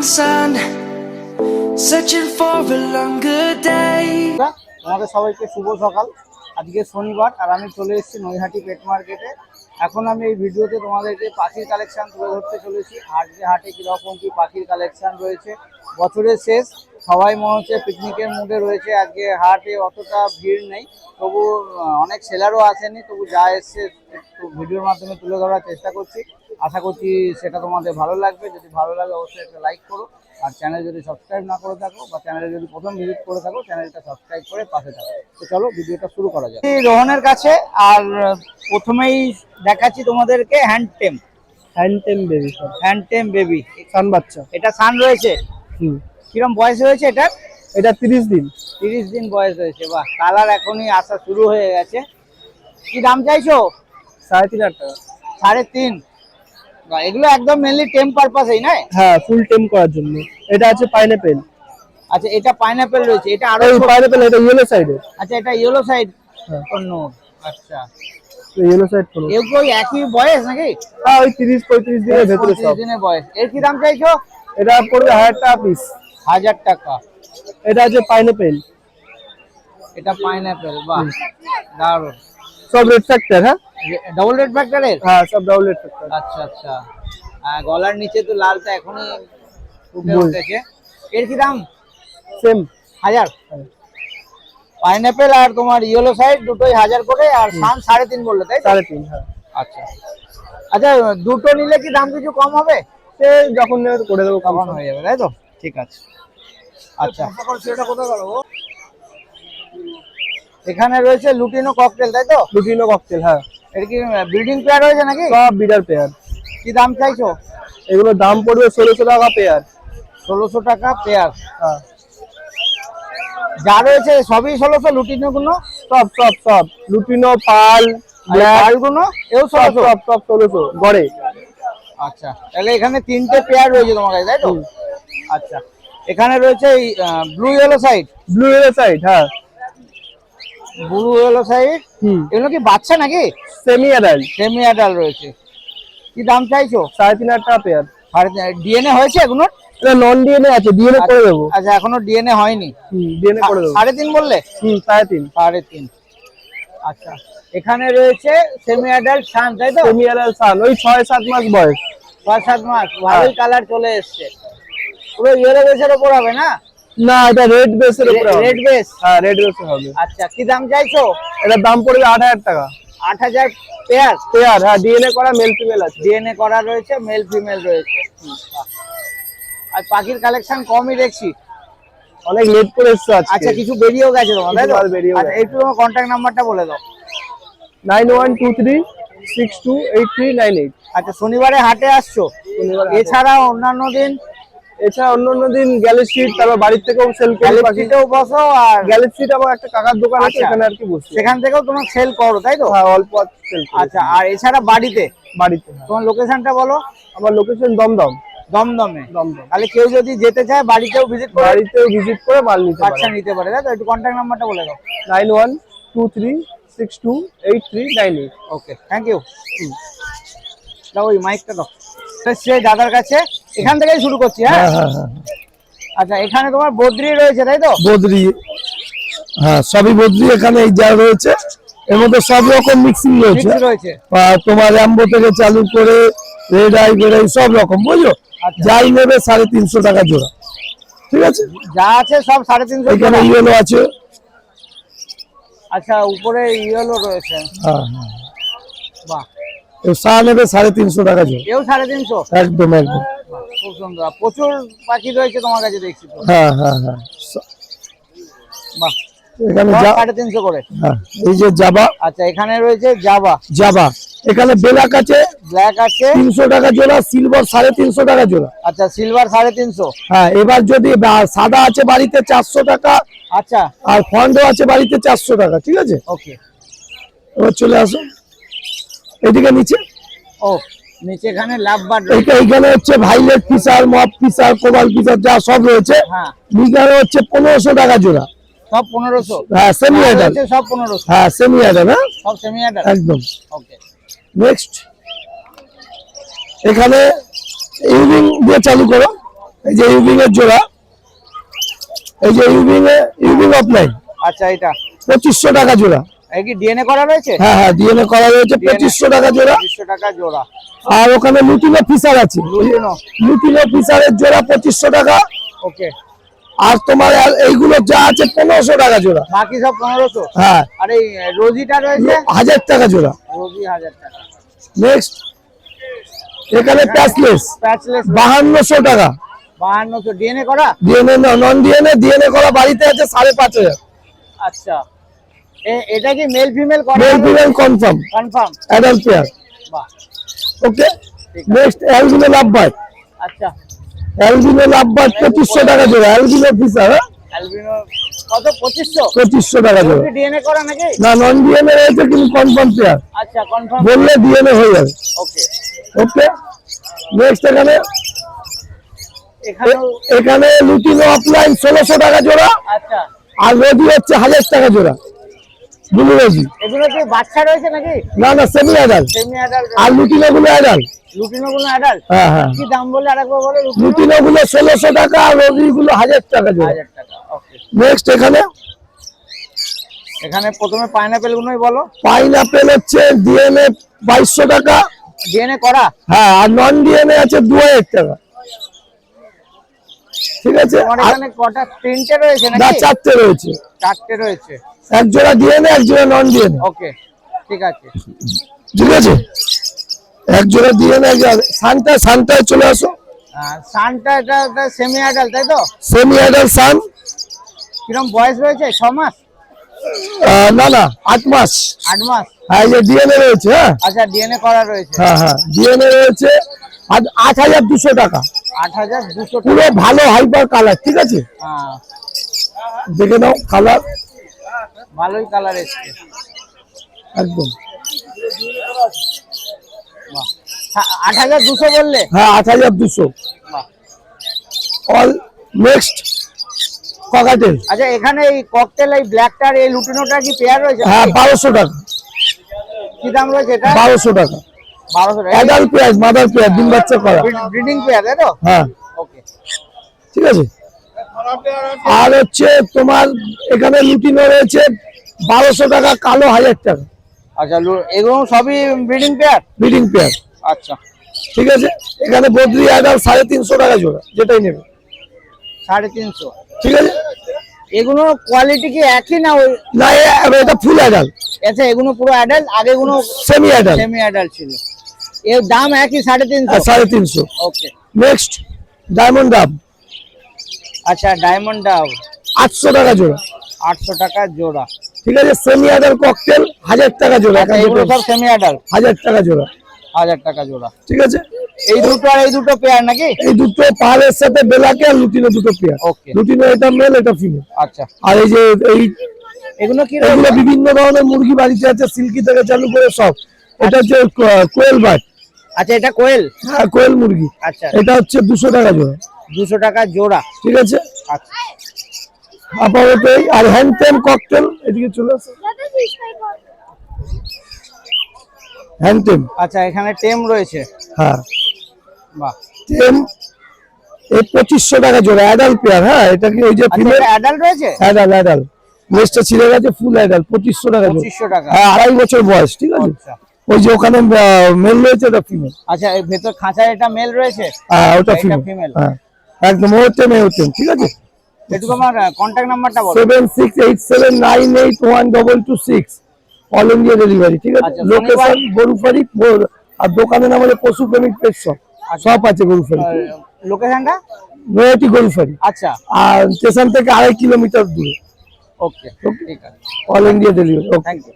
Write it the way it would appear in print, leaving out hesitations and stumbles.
sun, searching for a longer day. তোমাদের সবাইকে শুভ সকাল। আজকে শনিবার আর আমি চলে এসেছি নৈহাটি পেট মার্কেটে। এখন আমি এই ভিডিওতে তোমাদেরকে পাখির কালেকশন তুলে ধরতে চলেছি। হাটে কিরকম কি পাখির কালেকশন রয়েছে। বছরের শেষ, সবাই মনে হচ্ছে পিকনিকের মুডে রয়েছে। আজকে হাটে অতটা ভিড় নেই, তবু অনেক সেলারও আসেনি, তবু যা এসছে একটু ভিডিওর মাধ্যমে তুলে ধরার চেষ্টা করছি। আশা করছি সেটা তোমাদের ভালো লাগবে। যদি ভালো লাগে অবশ্যই একটা লাইক করো, আর চ্যানেল যদি সাবস্ক্রাইব না করে থাকো বা চ্যানেলে যদি প্রথম ভিজিট করে থাকো, চ্যানেলটা সাবস্ক্রাইব করে পাশে থাকো। তো চলো ভিডিওটা শুরু করা যাক। রোহনের কাছে আর প্রথমেই দেখাচ্ছি তোমাদেরকে হ্যান্ড টেম বেবি সান বাচ্চা। এটা সান রয়েছে। কিরম বয়স হয়েছে এটা? এটা 30 দিন। 30 দিন বয়স হয়েছে। বাহ, কালার এখনই আসা শুরু হয়ে গেছে। কি দাম চাইছো? 3.5 টাকা। 3.5। বাহ, এগুলো একদম মেনলি টেম পারপাসেই না? হ্যাঁ, ফুল টেম করার জন্য। এটা আছে পাইনাপেল। আচ্ছা, এটা পাইনাপেল রয়েছে। এটা আরো পাইনাপেল, এটা ইয়েলো সাইডে। আচ্ছা, এটা ইয়েলো সাইড পণ্য। আচ্ছা, ইয়েলো সাইড পণ্য। এগুলো একই বয়স নাকি? হ্যাঁ, ওই 30-35 দিনের ভেতরে সব। 30 দিনের বয়স। এর কি দাম চাইছো? এটা পড়বে 1000 টাকা পিস। 1000 টাকা। এটা আছে পাইনাপেল। এটা পাইনাপেল। বাহ, দারুণ। সব রেড ফ্যাক্টর। হ্যাঁ, ডাবল রেড ফ্যাক্টরের। হ্যাঁ, সব ডাবল রেড ফ্যাক্টর। আচ্ছা আচ্ছা, গলার নিচে তো লালটা এখনই ফুটে উঠেছে। এর কি দাম? সেম 1000। পাইনাপেল আর তোমার ইয়েলো সাইড দুটোই 1000 করে, আর সান 3.5 বললে, তাই তো? 3.5। হ্যাঁ। আচ্ছা আচ্ছা, দুটো নিলে কি দাম কিছু কম হবে? সে যখন নেবে করে দেবো, তখন হয়ে যাবে, তাই তো? ঠিক আছে। আচ্ছা, এখানে রয়েছে লুটিনো ককটেল, তাই তো? Lutino cocktail. হ্যাঁ, এর কি ব্রিডিং পেয়ার রয়েছে নাকি? সব বিডার পেয়ার। কি দাম চাইছো? এগুলোর দাম পড়বে 1600 টাকা পেয়ার। 1600 টাকা পেয়ার। হ্যাঁ, যা রয়েছে সবই 1600। লুটিনো গুলো সব লুটিনো, পাল, ব্ল্যাক গুলো এও 1600। সব 1600 গড়ে। আচ্ছা, তাহলে এখানে 3টে পেয়ার রয়েছে তোমার কাছে, তাই তো? আচ্ছা, এখানে রয়েছে ব্লু ইয়েলো সাইড। হ্যাঁ, ব্লু ইয়েলো সাইড। এগুলো কি বাচ্চা নাকি? সেমি অ্যাডাল্ট রয়েছে। কি দাম চাইছো? 3.5 টাকা পেয়ার। ডিএনএ হয়েছে এগুলো? এটা নন ডিএনএ আছে, ডিএনএ করে দেবো। আচ্ছা, এখনো ডিএনএ হয়নি। ডিএনএ করে দেবো। 3.5 বললে? 3.5। আচ্ছা, এখানে রয়েছে সেমি অ্যাডাল্ট সান, তাই তো? সেমি অ্যাডাল্ট সান, ওই 6-7 মাস বয়স। 6-7 মাস। ভালোই কালার চলে এসছে। পুরো ইয়েলো বেসের উপর হবে না? না, এটা রেড বেসের উপর হবে। Red base. হ্যাঁ, রেড বেসে হবে। আচ্ছা, কি দাম চাইছো? এটার দাম পড়বে 8000 টাকা। 8000 পেয়ার। হ্যাঁ, ডিএনএ করা মেল ফিমেল আছে। ডিএনএ করা রয়েছে, মেল ফিমেল রয়েছে। আর পাখির কালেকশন কমই দেখছি, অনেক লেট করে এসছে আজকে। আচ্ছা, কিছু বেরিয়েও গেছে তোমার, তাই তো? আচ্ছা, একটু তোমার কন্ট্যাক্ট নাম্বারটা বলে দাও। 9123628398। আচ্ছা, শনিবারে হাটে আসছো? এছাড়া অন্যান্য দিন গ্যালাক্সি, তারপর বাড়ির থেকেও সেল করি। গ্যালাক্সিতেও বসো? আর গ্যালাক্সি আমার একটা কাকার দোকান আছে, এখানে আর কি বসি। সেখান থেকেও তোমার সেল করো, তাই তো? হ্যাঁ, অল্প সেল করি। আচ্ছা, আর এছাড়া বাড়িতে? তোমার লোকেশনটা বলো। আমার লোকেশন দমদমে। তাহলে কেউ যদি যেতে চায় বাড়িতেও ভিজিট করে মাল নিতে পারে, তাই তো? একটু কন্ট্যাক্ট নাম্বারটা বলে দাও। 9123628398। ওকে, থ্যাংক ইউ। দাও ওই মাইকটা দাও। সেই দাদার কাছে এখান থেকেই শুরু করছি। হ্যাঁ। আচ্ছা, এখানে তোমার বদ্রি রয়েছে, তাই তো? বদ্রি, হ্যাঁ, সবই বদ্রি এখানে এই যা রয়েছে, এর মধ্যে সব রকম মিক্সিং রয়েছে। তোমার র্যাম্বো থেকে চালু করে রেড আই বেড়াই সব রকম, বুঝলো? যাই নেবে 350 টাকা জোড়া। ঠিক আছে, যা আছে সব 350। এখানে ইয়েলো আছে। আচ্ছা, উপরে ইয়েলো রয়েছে। হ্যাঁ, বাহ, সা নেবে 350 টাকা জোড়া। এও 350? একদম। খুব সুন্দর। প্রচুর পাখি রয়েছে তোমার কাছে দেখছি তো। হ্যাঁ, বাহ, এখানে 350 করে। হ্যাঁ, এই যে জাবা। আচ্ছা, এখানে রয়েছে জাবা। এখানে ব্ল্যাক আছে 300 টাকা জোড়া, সিলভার 350 টাকা জোড়া। আচ্ছা, সিলভার 350। হ্যাঁ, এবার যদি সাদা আছে বাড়িতে 400 টাকা। আচ্ছা, আর ফন্ডো আছে বাড়িতে 400 টাকা। ঠিক আছে, ওকে। এবার চলে আসো এদিকে নিচে। নিচে এখানে লাভবার্ড। এইখানে হচ্ছে ভাইলেট ফিশার, মপ ফিশার, কোবাল ফিশার যা সব রয়েছে। হ্যাঁ, এখানে হচ্ছে 1500 টাকা জোড়া। সব 1500? হ্যাঁ, সেমি অ্যাডাল্ট। সব 1500? হ্যাঁ, সেমি অ্যাডাল্ট। হ্যাঁ, সব সেমি অ্যাডাল্ট। একদম। ওকে, নেক্সট এখানে ইউরিং দিয়ে চালু করো। এই যে ইউবিং এর জোড়া, এই যে ইউবিং অফলাইন। আচ্ছা, এটা 2500 টাকা জোড়া। এই কি ডিএনএ করা রয়েছে? হ্যাঁ হ্যাঁ, ডিএনএ করা রয়েছে, 2500 টাকা জোড়া। 2500 টাকা জোড়া। আর ওখানে লুটিনো ফিশার আছে, লুটিনো ফিশারের জোড়া 2500 টাকা। ওকে। আর তোমার এইগুলো যা আছে 1500 টাকা জোড়া। বাকি সব 1500। হ্যাঁ। আর এই রোজিটা রয়েছে 1000 টাকা জোড়া। রোজি 1000 টাকা। নেক্সট এখানে প্যাচলেস 5200 টাকা। 5200 ডিএনএ করা? ডিএনএ না, নন ডিএনএ। ডিএনএ করা বাড়িতে আছে 5500। আচ্ছা, এটা কি মেল ফিমেল করা? Male female confirm. Confirm adult pair. বাহ। ওকে। Next albino lovebird. আচ্ছা, অ্যালবিনো লাভবার্ড 2500 টাকা জোড়া। Albino fisher. অ্যালবিনো কত? 2500। 2500 টাকা জোড়া। ডিএনএ করা নাকি? না, নন ডিএনএ রয়েছে কিন্তু কনফার্ম পেয়ার। আচ্ছা, কনফার্ম বললে ডিএনএ হয়ে যাবে। ওকে। ওকে। নেক্সট এখানে লুটিনো অফলাইন 1600 টাকা জোড়া। আচ্ছা। আর রোজি হচ্ছে 1000 টাকা জোড়া। Blue rosy. এগুলো কি বাচ্চা রয়েছে নাকি? না না, সেমি অ্যাডাল্ট। Semi adult. আর লুটিনো গুলো অ্যাডাল্ট। লুটিনো গুলো অ্যাডাল্ট? হ্যাঁ হ্যাঁ। কি দাম বলে আরেকবার বলো? লুটিনো গুলো 1600 টাকা আর রোজি গুলো 1000 টাকা জোড়া। 1000 টাকা। ওকে। নেক্সট এখানে প্রথমে পাইনাপেল গুলোই বলো। পাইনাপেল হচ্ছে ডিএনএ 2200 টাকা। ডিএনএ করা? হ্যাঁ। আর নন ডিএনএ আছে 2000 টাকা। ঠিক আছে। তোমার এখানে কটা? তিনটে রয়েছে না, নাকি? 4টে রয়েছে। 4টে রয়েছে। এক জোড়া ডিএনএ, এক জোড়া নন ডিএনএ। ওকে, ঠিক আছে। ঠিক আছে, এক জোড়া ডিএনএ, এক জোড়া সানটায় চলে আসো। সানটা এটা সেমি অ্যাডাল্ট তাই তো? সেমি অ্যাডাল্ট সান। কিরকম বয়স রয়েছে? 6 মাস? না না, 8 মাস। 8 মাস। হ্যাঁ, এই যে ডিএনএ রয়েছে। হ্যাঁ আচ্ছা, ডিএনএ করা রয়েছে। হ্যাঁ হ্যাঁ, ডিএনএ রয়েছে। আর 8200 টাকা। 8200 টাকা। পুরো ভালো হাইপার কালার। ঠিক আছে, হ্যাঁ, দেখে নাও কালার। ভালোই কালার এসছে একদম। বাহ। 8200 বললে? হ্যাঁ, 8200। বাহ। All next cockatiel. আচ্ছা, এখানে এই ককটেল, এই ব্ল্যাকটার, এই লুটিনোটা কি পেয়ার রয়েছে? হ্যাঁ, 1200 টাকা। কি দাম রয়েছে এটা? 1200 টাকা। 1200 টাকা। অ্যাডাল্ট পেয়ার, মাদার পেয়ার, ডিম বাচ্চা করা। ব্রিডিং পেয়ার তাই তো? হ্যাঁ, ওকে। ঠিক আছে। আর হচ্ছে তোমার এখানে লুটিনো রয়েছে 1200 টাকা, কালো 1000 টাকা। আচ্ছা, এগুলো সবই ব্রিডিং পেয়ার? Breeding pair. আচ্ছা, ঠিক আছে। এখানে বদ্রি অ্যাডাল্ট 350 টাকা জোড়া, যেটাই নেবে। 350। ঠিক আছে। এগুলো কোয়ালিটি কি একই না? ওই না, এটা ফুল অ্যাডাল্ট। আচ্ছা, এগুলো পুরো অ্যাডাল্ট, আগেগুলো সেমি অ্যাডাল্ট। সেমি অ্যাডাল্ট ছিল। এর দাম একই 350? 350। ওকে। নেক্সট ডায়মন্ড ডাব। আচ্ছা, ডায়মন্ড ডাব 800 টাকা জোড়া। 800 টাকা জোড়া। ঠিক আছে। সেমি অ্যাডাল্ট ককটেল 1000 টাকা জোড়া। আচ্ছা, এগুলো সব সেমি অ্যাডাল্ট। 1000 টাকা জোড়া। 1000 টাকা জোড়া। ঠিক আছে। এই দুটো আর এই দুটো পেয়ার নাকি? এই দুটো পাহাড়ের সাথে বেলাকে আর লুটিনো দুটো পেয়ার। ওকে। লুটিনো এটা মেল, এটা ফিমেল। আচ্ছা। আর এই যে এগুলো কি? এগুলো বিভিন্ন ধরনের মুরগি বাড়িতে আছে, সিল্কি থেকে চালু করে সব। এটা হচ্ছে কোয়েল বার্ড। আচ্ছা, এটা কোয়েল? হ্যাঁ, কোয়েল মুরগি। আচ্ছা, এটা হচ্ছে 200 টাকা জোড়া। 200 টাকা জোড়া। ঠিক আছে। আচ্ছা। আপাতত আর হ্যান্ডটেম ককটেল, এদিকে চলে আসো। হ্যান্ডটেম। আচ্ছা, এখানে টেম রয়েছে। হ্যাঁ, বাহ। টেম এই 2500 টাকা জোড়া, অ্যাডাল্ট পেয়ার। হ্যাঁ, এটা কি ওই যে আচ্ছা, ফিমেল? এটা অ্যাডাল্ট রয়েছে? অ্যাডাল্ট। লেজটা ছিঁড়ে গেছে, ফুল অ্যাডাল্ট, 2500 টাকা জোড়া। 2500 টাকা। হ্যাঁ, 2.5 বছর বয়স। ঠিক আছে। আচ্ছা। ওই যে ওখানে মেল রয়েছে, ওটা ফিমেল। আচ্ছা, এর ভেতর খাঁচায় এটা মেল রয়েছে? হ্যাঁ, ওটা এটা ফিমেল। ফিমেল। হ্যাঁ, একদম। ও হচ্ছে মেয়ে হচ্ছে। ঠিক আছে। একটু আমার কন্ট্যাক্ট নাম্বারটা বলো। 7687981226। All India delivery. ঠিক আছে। আচ্ছা, লোকেশন গরুফারি। আর দোকানের নাম হলো পশু প্রেমিক পেট শপ। সব আছে গরুফারি। লোকেশনটা? নয়াটি গরুফারি। আচ্ছা। আর স্টেশন থেকে 2.5 কিলোমিটার দূরে। ওকে, ঠিক আছে। All India delivery. Okay, thank you.